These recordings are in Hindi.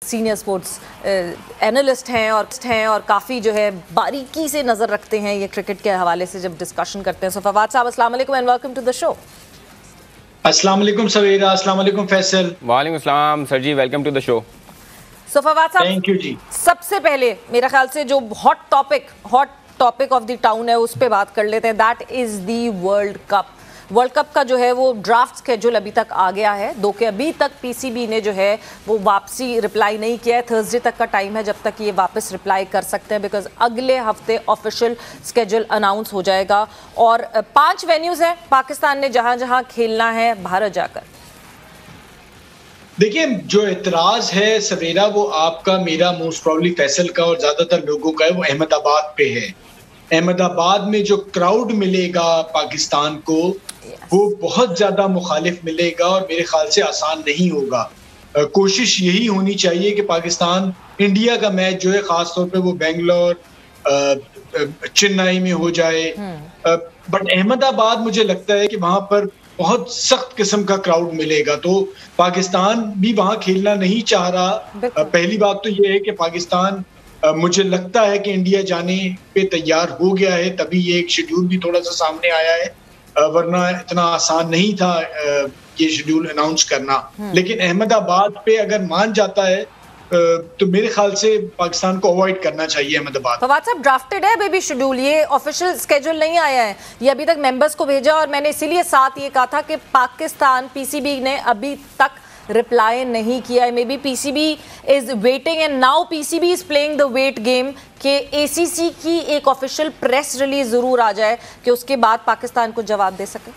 सीनियर स्पोर्ट्स एनालिस्ट हैं और काफ़ी जो है बारीकी से नज़र रखते हैं ये क्रिकेट के हवाले से जब डिस्कशन करते हैं। सो फवाद साहब, अस्सलाम वालेकुम and welcome to the show. अस्सलाम वालेकुम सवेरा, अस्सलाम वालेकुम फैसल। वालेकुम अस्सलाम सर जी, welcome to the show. So Fawad साहब, थैंक यू जी। सबसे पहले मेरा ख्याल से जो hot topic of the town है उस पर बात कर लेते हैं। That is the world cup का जो है वो ड्राफ्ट स्केड्यूल अभी तक आ गया है। दो के अभी तक पीसीबी ने जो है वो वापसी रिप्लाई नहीं किया है। थर्सडे तक का टाइम है जब तक ये वापस रिप्लाई कर सकते हैं, बिकॉज अगले हफ्ते ऑफिशियल स्केड्यूल अनाउंस हो जाएगा। और 5 वेन्यूज हैं पाकिस्तान ने जहां जहां खेलना है भारत जाकर। देखिए, जो एतराज है सवेरा वो आपका, मेरा, मोस्ट प्रॉब्ली फैसल का और ज्यादातर लोगों का है, वो अहमदाबाद पे है। अहमदाबाद में जो क्राउड मिलेगा पाकिस्तान को वो बहुत ज्यादा मुखालिफ मिलेगा और मेरे ख्याल से आसान नहीं होगा। कोशिश यही होनी चाहिए कि पाकिस्तान इंडिया का मैच जो है खासतौर पे वो बेंगलोर चेन्नई में हो जाए। बट अहमदाबाद मुझे लगता है कि वहां पर बहुत सख्त किस्म का क्राउड मिलेगा, तो पाकिस्तान भी वहां खेलना नहीं चाह रहा। पहली बात तो ये है कि पाकिस्तान मुझे लगता है कि इंडिया जाने पे तैयार हो गया है, तभी ये एक शेड्यूल भी थोड़ा सा सामने आया है, वरना इतना आसान नहीं था ये शेड्यूल अनाउंस करना। लेकिन अहमदाबाद पे अगर मान जाता है तो मेरे ख्याल से पाकिस्तान को अवॉइड करना चाहिए अहमदाबाद। फवाद साहब, ड्राफ्टेड है बेबी शेड्यूल, ये ऑफिशियल स्केड्यूल नहीं आया है, ये अभी तक मेंबर्स को भेजा। और मैंने इसीलिए साथ ये कहा था कि पाकिस्तान पीसीबी ने अभी तक रिप्लाई नहीं किया है। Maybe PCB is waiting and now PCB is playing the wait game कि एसीसी की एक ऑफिशियल प्रेस रिलीज जरूर आ जाए कि उसके बाद पाकिस्तान को जवाब दे सके।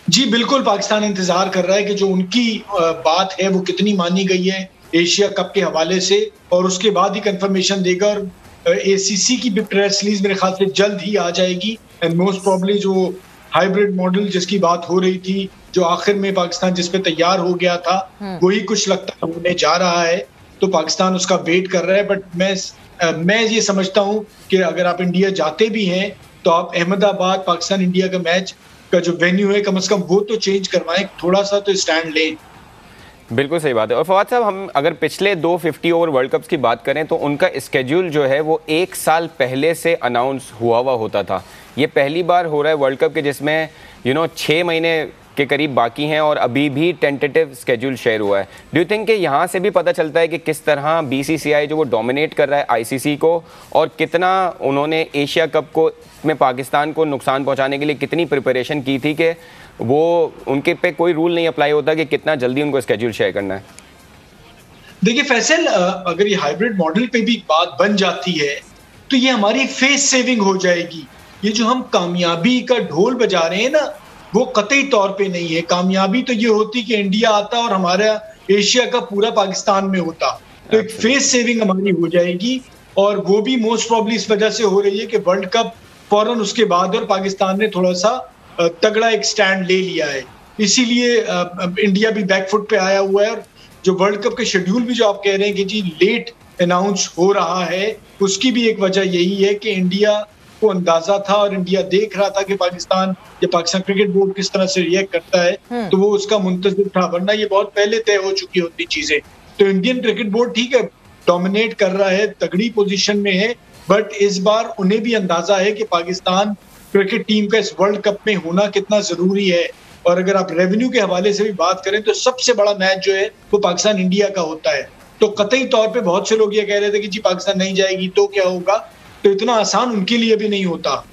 जी बिल्कुल, पाकिस्तान इंतजार कर रहा है कि जो उनकी बात है वो कितनी मानी गई है एशिया कप के हवाले से, और उसके बाद ही कंफर्मेशन देगा। और एसीसी की भी प्रेस रिलीज मेरे ख्याल से जल्द ही आ जाएगी। एंड मोस्ट प्रॉब्ली जो हाइब्रिड मॉडल जिसकी बात हो रही थी, जो आखिर में पाकिस्तान जिस पे तैयार हो गया था, वही कुछ लगता है होने जा रहा है, तो पाकिस्तान उसका वेट कर रहा है। बट मैं ये समझता हूँ कि अगर आप इंडिया जाते भी हैं तो आप अहमदाबाद पाकिस्तान इंडिया का मैच का जो वेन्यू है कम से कम वो तो चेंज करवाएं, थोड़ा सा तो स्टैंड लें। बिल्कुल सही बात है। और फवाद साहब, हम अगर पिछले 2 50 ओवर वर्ल्ड कप्स की बात करें तो उनका स्केड्यूल जो है वो 1 साल पहले से अनाउंस हुआ होता था। ये पहली बार हो रहा है वर्ल्ड कप के जिसमें 6 महीने के करीब बाकी हैं और अभी भी टेंटेटिव स्केड्यूल शेयर हुआ है। डू यू थिंक कि यहाँ से भी पता चलता है कि किस तरह बीसीसीआई जो वो डोमिनेट कर रहा है आईसीसी को, और कितना उन्होंने एशिया कप को में पाकिस्तान को नुकसान पहुँचाने के लिए कितनी प्रिपरेशन की थी कि वो उनके पे कोई रूल नहीं अप्लाई होता कि कितना जल्दी उनको स्केड्यूल शेयर करना है? देखिए फैसल, अगर ये हाइब्रिड मॉडल पे भी बात बन जाती है तो ये हमारी फेस सेविंग हो जाएगी। ये जो हम कामयाबी का ढोल बजा रहे हैं ना, वो कतई तौर पे नहीं है। कामयाबी तो ये होती कि इंडिया आता और हमारा एशिया का पूरा पाकिस्तान में होता, तो एक फेस सेविंग हमारी हो जाएगी। और वो भी मोस्ट प्रॉब्ली इस वजह से हो रही है कि वर्ल्ड कप फौरन उसके बाद और पाकिस्तान ने थोड़ा सा तगड़ा एक स्टैंड ले लिया है, इसीलिए इंडिया भी बैकफुट पे आया हुआ है। और जो वर्ल्ड कप के शेड्यूल भी जो आप कह रहे हैं कि जी लेट अनाउंस हो रहा है, उसकी भी एक वजह यही है कि इंडिया को अंदाजा था और इंडिया देख रहा था कि पाकिस्तान या पाकिस्तान क्रिकेट बोर्ड किस तरह से रिएक्ट करता है, तो वो उसका मुंतजिर था, वरना ये बहुत पहले तय हो चुकी होती चीजें। तो इंडियन क्रिकेट बोर्ड ठीक है डोमिनेट कर रहा है, तगड़ी पोजीशन में है, बट इस बार उन्हें भी अंदाजा है कि पाकिस्तान क्रिकेट टीम का इस वर्ल्ड कप में होना कितना जरूरी है। और अगर आप रेवेन्यू के हवाले से भी बात करें तो सबसे बड़ा मैच जो है वो पाकिस्तान इंडिया का होता है। तो कतई तौर पे बहुत से लोग ये कह रहे थे कि जी पाकिस्तान नहीं जाएगी तो क्या होगा, तो इतना आसान उनके लिए भी नहीं होता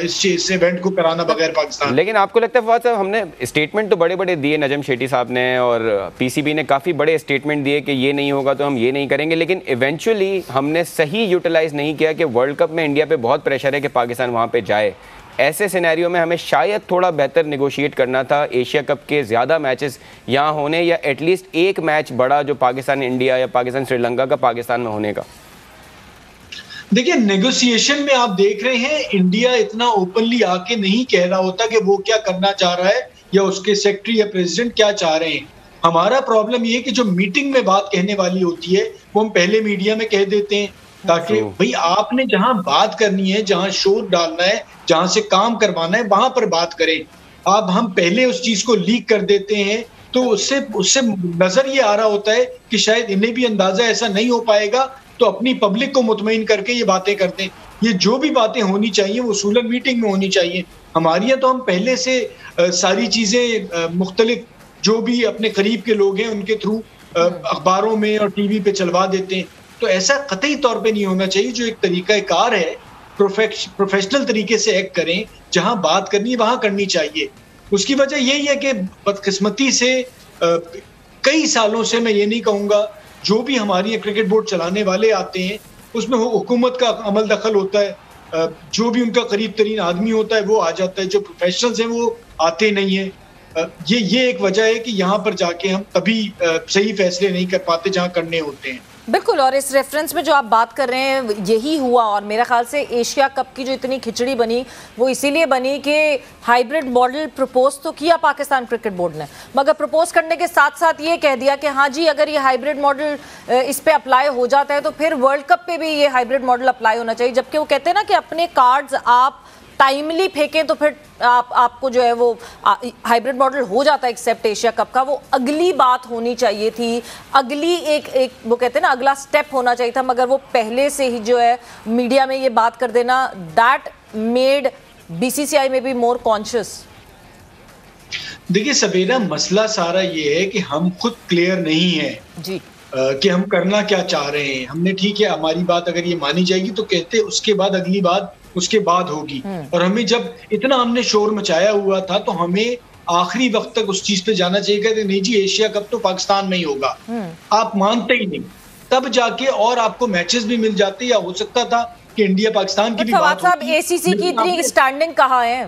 इस इवेंट को कराना बगैर पाकिस्तान। लेकिन आपको लगता है फवाद साहब, हमने स्टेटमेंट तो बड़े बड़े दिए, नजम शेट्टी साहब ने और पीसीबी ने काफ़ी बड़े स्टेटमेंट दिए कि ये नहीं होगा तो हम ये नहीं करेंगे, लेकिन इवेंचुअली हमने सही यूटिलाइज नहीं किया कि वर्ल्ड कप में इंडिया पे बहुत प्रेशर है कि पाकिस्तान वहाँ पे जाए। ऐसे सिनेरियो में हमें शायद थोड़ा बेहतर नेगोशिएट करना था, एशिया कप के ज़्यादा मैचेस यहाँ होने, या एटलीस्ट एक मैच बड़ा जो पाकिस्तान इंडिया या पाकिस्तान श्रीलंका का पाकिस्तान में होने का। देखिए नेगोशिएशन में आप देख रहे हैं इंडिया इतना ओपनली आके नहीं कह रहा होता कि वो क्या करना चाह रहा है या उसके सेक्रेटरी या प्रेसिडेंट क्या चाह रहे हैं। हमारा प्रॉब्लम ये है कि जो मीटिंग में बात कहने वाली होती है वो हम पहले मीडिया में कह देते हैं, ताकि भाई आपने जहां बात करनी है, जहां शोर डालना है, जहां से काम करवाना है, वहां पर बात करें। अब हम पहले उस चीज को लीक कर देते हैं तो उससे उससे नजर ये आ रहा होता है कि शायद इन्हें भी अंदाजा ऐसा नहीं हो पाएगा, तो अपनी पब्लिक को मुतमईन करके ये बातें करते हैं। ये जो भी बातें होनी चाहिए वो उसूलन मीटिंग में होनी चाहिए। हमारी यहाँ तो हम पहले से सारी चीजें मुख्तलिफ जो भी अपने करीब के लोग हैं उनके थ्रू अखबारों में और टीवी पे चलवा देते हैं। तो ऐसा कतई तौर पे नहीं होना चाहिए। जो एक तरीकाकार है, प्रोफेशनल तरीके से एक्ट करें, जहां बात करनी है वहां करनी चाहिए। उसकी वजह यही है कि बदकिस्मती से कई सालों से, मैं ये नहीं कहूंगा, जो भी हमारी क्रिकेट बोर्ड चलाने वाले आते हैं उसमें हुकूमत का अमल दखल होता है। जो भी उनका करीब तरीन आदमी होता है वो आ जाता है, जो प्रोफेशनल्स हैं वो आते नहीं है। ये एक वजह है कि यहाँ पर जाके हम तभी सही फैसले नहीं कर पाते जहाँ करने होते हैं। बिल्कुल, और इस रेफरेंस में जो आप बात कर रहे हैं यही हुआ। और मेरा ख्याल से एशिया कप की जो इतनी खिचड़ी बनी वो इसीलिए बनी कि हाइब्रिड मॉडल प्रपोज तो किया पाकिस्तान क्रिकेट बोर्ड ने, मगर प्रपोज करने के साथ साथ ये कह दिया कि हाँ जी, अगर ये हाइब्रिड मॉडल इस पे अप्लाई हो जाता है तो फिर वर्ल्ड कप पे भी ये हाइब्रिड मॉडल अप्लाई होना चाहिए। जबकि वो कहते हैं ना कि अपने कार्ड्स आप टाइमली फेंकें तो फिर आपको जो है वो हाइब्रिड मॉडल हो जाता है एक्सेप्ट एशिया कप का। वो अगली बात होनी चाहिए थी, अगली एक वो कहते हैं ना अगला स्टेप होना चाहिए था, मगर वो पहले से ही जो है मीडिया में ये बात कर देना, दैट मेड बीसीसीआई में बी मोर कॉन्शियस। देखिए सबेरा, मसला सारा ये है कि हम खुद क्लियर नहीं है जी कि हम करना क्या चाह रहे हैं। हमने ठीक है, हमारी बात अगर ये मानी जाएगी तो कहते उसके बाद अगली बात उसके बाद होगी। और हमें जब इतना हमने शोर मचाया हुआ था तो हमें आखिरी वक्त तक उस चीज पे जाना चाहिए कि नहीं जी, एशिया कप तो पाकिस्तान में ही होगा। आप मानते ही नहीं, तब जाके और आपको मैचेस भी मिल जाते, या हो सकता था कि इंडिया पाकिस्तान की भी बात होती। एसीसी की इतनी स्टैंडिंग कहाँ है?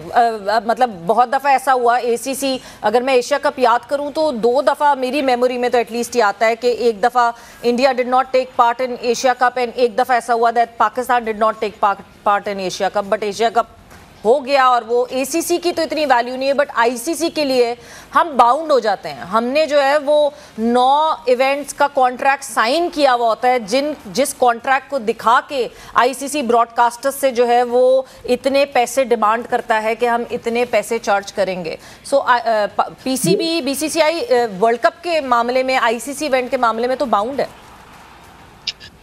मतलब बहुत दफा ऐसा हुआ एसीसी, अगर मैं एशिया कप याद करूं तो 2 दफा मेरी मेमोरी में तो एटलीस्ट ये आता है कि एक दफा India did not take part in Asia Cup and एक दफा ऐसा हुआ that Pakistan did not take part in Asia Cup, but Asia Cup हो गया। और वो एसीसी की तो इतनी वैल्यू नहीं है, बट आईसीसी के लिए हम बाउंड हो जाते हैं। हमने जो है वो 9 इवेंट्स का कॉन्ट्रैक्ट साइन किया हुआ होता है, जिस कॉन्ट्रैक्ट को दिखा के आईसीसी ब्रॉडकास्टर्स से जो है वो इतने पैसे डिमांड करता है कि हम इतने पैसे चार्ज करेंगे। सो पीसीबी बीसीसीआई वर्ल्ड कप के मामले में, आईसीसी इवेंट के मामले में तो बाउंड है।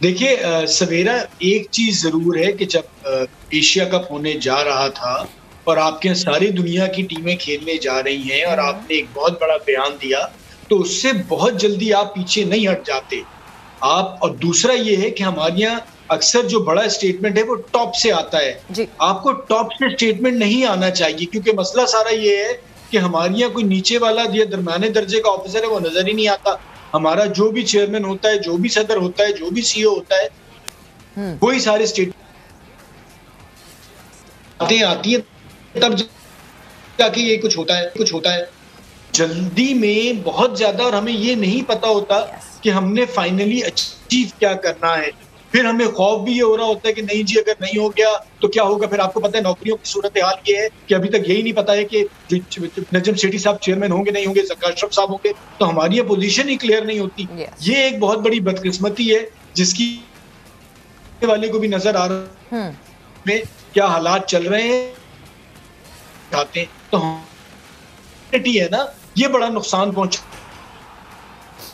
देखिए सवेरा, एक चीज जरूर है कि जब एशिया कप होने जा रहा था और आपके सारी दुनिया की टीमें खेलने जा रही हैं और आपने एक बहुत बड़ा बयान दिया, तो उससे बहुत जल्दी आप पीछे नहीं हट जाते आप। और दूसरा ये है कि हमारे यहाँ अक्सर जो बड़ा स्टेटमेंट है वो टॉप से आता है जी। आपको टॉप से स्टेटमेंट नहीं आना चाहिए, क्योंकि मसला सारा ये है कि हमारे यहाँ कोई नीचे वाला या दरमियाने दर्जे का ऑफिसर है वो नजर ही नहीं आता। हमारा जो भी चेयरमैन होता है, जो भी सदर होता है, जो भी सीईओ होता है, वही सारे स्टेट आती है, तब जाके ये कुछ होता है जल्दी में बहुत ज्यादा। और हमें ये नहीं पता होता कि हमने फाइनली अचीव क्या करना है। फिर हमें खौफ भी ये हो रहा होता है कि नहीं जी, अगर नहीं हो गया तो क्या होगा। फिर आपको पता है नौकरियों की सूरत हाल ये है कि अभी तक यही नहीं पता है कि नजम सेठी साहब चेयरमैन होंगे नहीं होंगे, जका अशरफ साहब होंगे, तो हमारी ये पोजीशन ही क्लियर नहीं होती। ये एक बहुत बड़ी बदकिस्मती है जिसकी वाले को भी नजर आ रहा है क्या हालात चल रहे हैं। तो है ना, ये बड़ा नुकसान पहुंचा।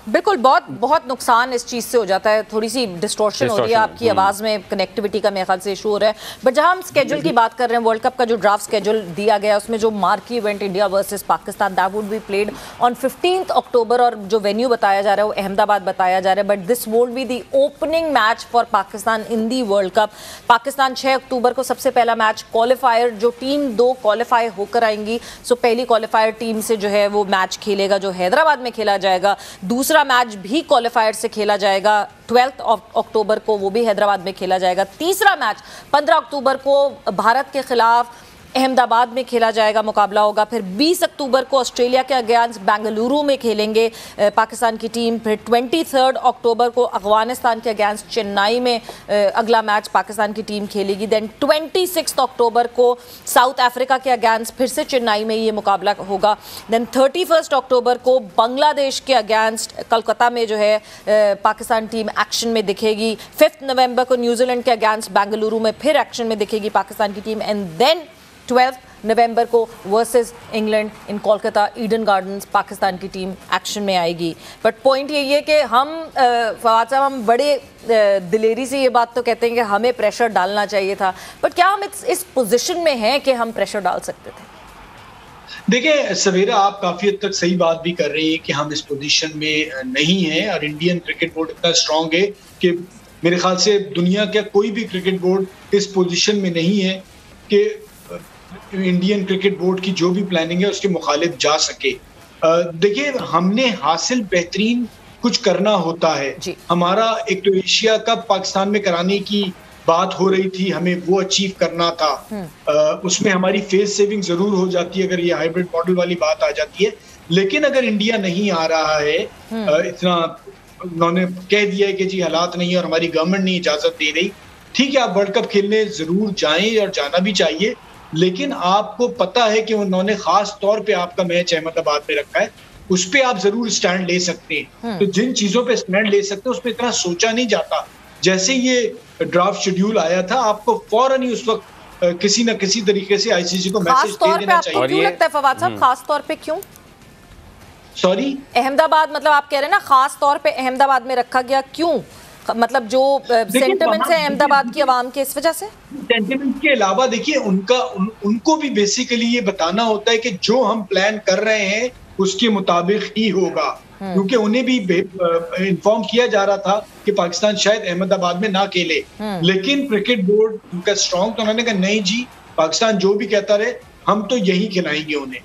बिल्कुल, बहुत नुकसान इस चीज़ से हो जाता है। थोड़ी सी डिस्टॉर्शन हो रही है आपकी आवाज़ में, कनेक्टिविटी का मेरे ख्याल से इशू हो रहा है। बट जहां हम स्केड्यूल की बात कर रहे हैं, वर्ल्ड कप का जो ड्राफ्ट स्केड्यूल दिया गया उसमें जो marquee event India versus Pakistan, that would be played on 15 अक्टूबर, और जो वेन्यू बताया जा रहा है वो अहमदाबाद बताया जा रहा है। But this won't be the opening match for Pakistan in the world cup. Pakistan 6 अक्टूबर को सबसे पहला मैच, क्वालिफायर जो टीम 2 क्वालिफाई होकर आएंगी, सो पहली क्वालिफायर टीम से जो है वो मैच खेलेगा जो हैदराबाद में खेला जाएगा। दूसरा मैच भी क्वालिफायर से खेला जाएगा 12 अक्टूबर को, वो भी हैदराबाद में खेला जाएगा। तीसरा मैच 15 अक्टूबर को भारत के खिलाफ अहमदाबाद में खेला जाएगा, मुकाबला होगा। फिर 20 अक्टूबर को ऑस्ट्रेलिया के अगेंस्ट बेंगलुरु में खेलेंगे पाकिस्तान की टीम। फिर 23 अक्टूबर को अफगानिस्तान के अगेंस्ट चेन्नई में अगला मैच पाकिस्तान की टीम खेलेगी। देन 26 अक्टूबर को साउथ अफ्रीका के अगेंस्ट फिर से चेन्नई में ये मुकाबला होगा। देन 31 अक्टूबर को बांग्लादेश के अगेंस्ट कलकत्ता में जो है पाकिस्तान टीम एक्शन में दिखेगी। 5 नवंबर को न्यूजीलैंड के अगेंस्ट बेंगलुरु में फिर एक्शन में दिखेगी पाकिस्तान की टीम। एंड देन 12 नवंबर को versus England in Kolkata Eden gardens Pakistan की टीम एक्शन में आएगी। बट पॉइंट यही है कि हम फवाद साहब हम बड़े दिलेरी से ये बात तो कहते हैं कि हमें प्रेशर डालना चाहिए था, बट क्या हम इस पोजीशन में हैं कि हम प्रेशर डाल सकते थे? देखिए सवेरा, आप काफी हद तक सही बात भी कर रही हैं कि हम इस पोजीशन में नहीं हैं, और इंडियन क्रिकेट बोर्ड इतना स्ट्रांग है कि मेरे ख्याल से दुनिया का कोई भी क्रिकेट बोर्ड इस पोजीशन में नहीं है कि इंडियन क्रिकेट बोर्ड की जो भी प्लानिंग है उसके मुखालिफ जा सके। देखिए, हमने हासिल बेहतरीन कुछ करना होता है। हमारा एक तो एशिया कप पाकिस्तान में कराने की बात हो रही थी, हमें वो अचीव करना था। उसमें हमारी फेस सेविंग जरूर हो जाती है अगर ये हाइब्रिड मॉडल वाली बात आ जाती है। लेकिन अगर इंडिया नहीं आ रहा है, इतना उन्होंने कह दिया है कि जी हालात नहीं है और हमारी गवर्नमेंट नहीं इजाजत दे रही, ठीक है, आप वर्ल्ड कप खेलने जरूर जाएं और जाना भी चाहिए, लेकिन आपको पता है कि उन्होंने खास तौर पे आपका मैच अहमदाबाद में रखा है, उस पर आप जरूर स्टैंड ले सकते हैं। तो जिन चीजों पे स्टैंड ले सकते हैं उस पर इतना सोचा नहीं जाता। जैसे ये ड्राफ्ट शेड्यूल आया था, आपको फौरन ही उस वक्त किसी न किसी तरीके से आईसीसी को मैसेज दे देना चाहिए। क्यों लगता है फवाद साहब, खास तौर पे क्यों? सॉरी, अहमदाबाद मतलब आप कह रहे हैं ना खास तौर पे अहमदाबाद में रखा गया, क्यों? मतलब जो सेंटिमेंट्स है अहमदाबाद की आवाम के, इस वजह से? सेंटिमेंट के अलावा देखिए उनको भी बेसिकली ये बताना होता है कि जो हम प्लान कर रहे हैं उसके मुताबिक ही होगा, क्योंकि उन्हें भी इन्फॉर्म किया जा रहा था कि पाकिस्तान शायद अहमदाबाद में ना खेले, लेकिन क्रिकेट बोर्ड उनका स्ट्रांग, तो उन्होंने कहा नहीं जी, पाकिस्तान जो भी कहता रहे हम तो यही खिलाएंगे उन्हें।